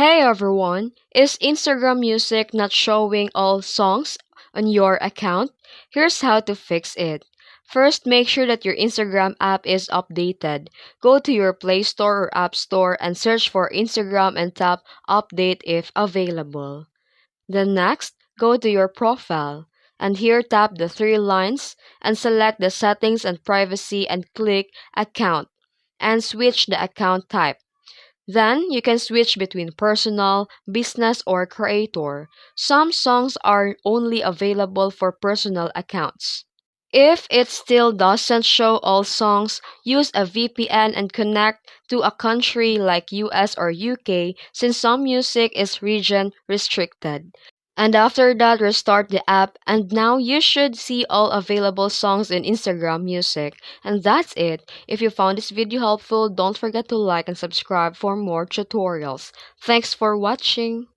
Hey everyone! Is Instagram Music not showing all songs on your account? Here's how to fix it. First, make sure that your Instagram app is updated. Go to your Play Store or App Store and search for Instagram and tap Update if available. Then next, go to your profile. And here tap the three lines and select the settings and privacy and click account and switch the account type. Then you can switch between personal, business, or creator. Some songs are only available for personal accounts. If it still doesn't show all songs, use a VPN and connect to a country like US or UK since some music is region restricted. And after that, restart the app, and now you should see all available songs in Instagram Music. And that's it. If you found this video helpful, don't forget to like and subscribe for more tutorials. Thanks for watching.